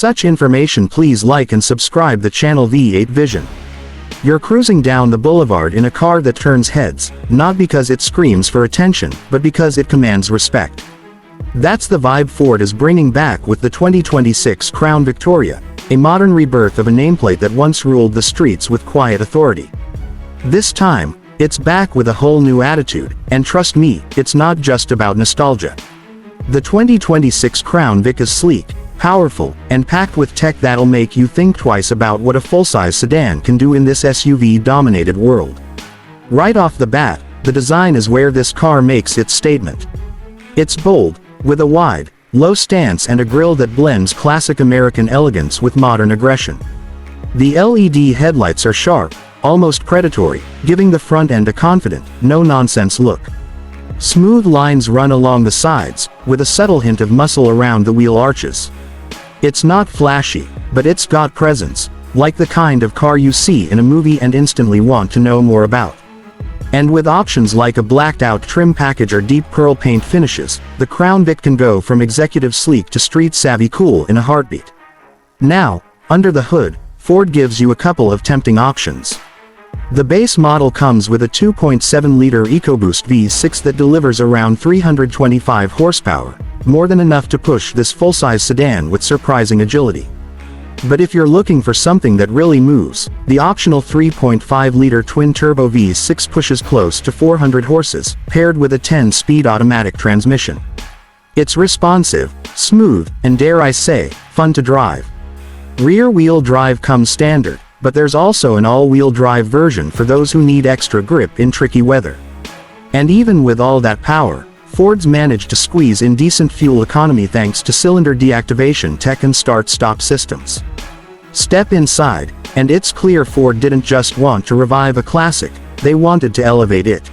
such information, please like and subscribe the channel V8 Vision. You're cruising down the boulevard in a car that turns heads, not because it screams for attention, but because it commands respect. That's the vibe Ford is bringing back with the 2026 Crown Victoria, a modern rebirth of a nameplate that once ruled the streets with quiet authority. This time, it's back with a whole new attitude, and trust me, it's not just about nostalgia. The 2026 Crown Vic is sleek, powerful, and packed with tech that'll make you think twice about what a full-size sedan can do in this SUV-dominated world. Right off the bat, the design is where this car makes its statement. It's bold, with a wide, low stance and a grille that blends classic American elegance with modern aggression. The LED headlights are sharp, almost predatory, giving the front end a confident, no-nonsense look. Smooth lines run along the sides, with a subtle hint of muscle around the wheel arches. It's not flashy, but it's got presence, like the kind of car you see in a movie and instantly want to know more about. And with options like a blacked-out trim package or deep pearl paint finishes, the Crown Vic can go from executive sleek to street-savvy cool in a heartbeat. Now, under the hood, Ford gives you a couple of tempting options. The base model comes with a 2.7-liter EcoBoost V6 that delivers around 325 horsepower, more than enough to push this full-size sedan with surprising agility. But if you're looking for something that really moves, the optional 3.5-liter twin-turbo V6 pushes close to 400 horses, paired with a 10-speed automatic transmission. It's responsive, smooth, and dare I say, fun to drive. Rear-wheel drive comes standard, but there's also an all-wheel drive version for those who need extra grip in tricky weather. And even with all that power, Ford's managed to squeeze in decent fuel economy thanks to cylinder deactivation tech and start-stop systems. Step inside, and it's clear Ford didn't just want to revive a classic, they wanted to elevate it.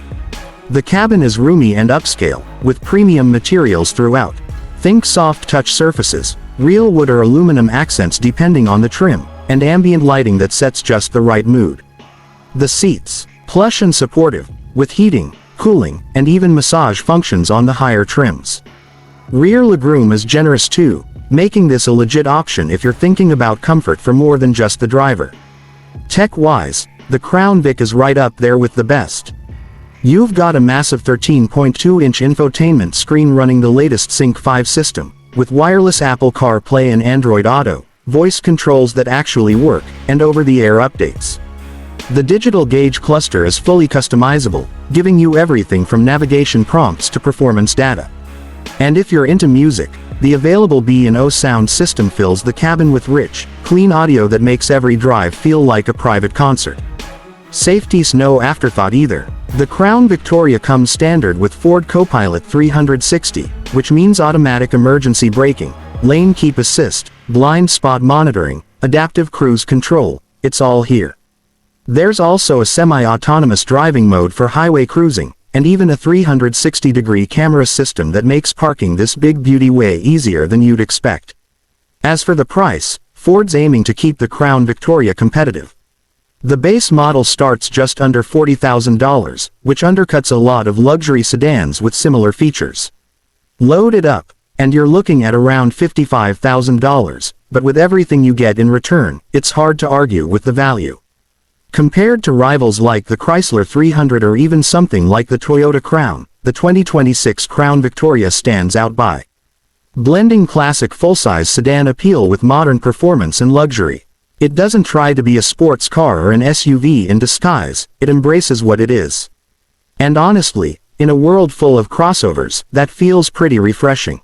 The cabin is roomy and upscale, with premium materials throughout. Think soft touch surfaces, real wood or aluminum accents depending on the trim, and ambient lighting that sets just the right mood. The seats, plush and supportive, with heating, cooling, and even massage functions on the higher trims. Rear legroom is generous too, making this a legit option if you're thinking about comfort for more than just the driver. Tech-wise, the Crown Vic is right up there with the best. You've got a massive 13.2-inch infotainment screen running the latest Sync 5 system, with wireless Apple CarPlay and Android Auto, voice controls that actually work, and over-the-air updates. The digital gauge cluster is fully customizable, giving you everything from navigation prompts to performance data. And if you're into music, the available B&O sound system fills the cabin with rich, clean audio that makes every drive feel like a private concert. Safety's no afterthought either. The Crown Victoria comes standard with Ford Copilot 360, which means automatic emergency braking, lane keep assist, blind spot monitoring, adaptive cruise control, it's all here. There's also a semi-autonomous driving mode for highway cruising, and even a 360-degree camera system that makes parking this big beauty way easier than you'd expect. As for the price, Ford's aiming to keep the Crown Victoria competitive. The base model starts just under $40,000, which undercuts a lot of luxury sedans with similar features. Load it up, and you're looking at around $55,000, but with everything you get in return, it's hard to argue with the value. Compared to rivals like the Chrysler 300 or even something like the Toyota Crown, the 2026 Crown Victoria stands out by blending classic full-size sedan appeal with modern performance and luxury. It doesn't try to be a sports car or an SUV in disguise, it embraces what it is. And honestly, in a world full of crossovers, that feels pretty refreshing.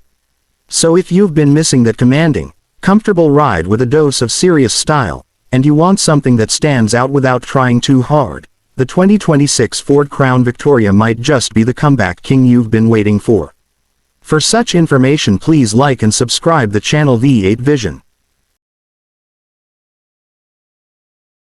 So if you've been missing that commanding, comfortable ride with a dose of serious style, and you want something that stands out without trying too hard, the 2026 Ford Crown Victoria might just be the comeback king you've been waiting for. For such information, please like and subscribe the channel V8 Vision.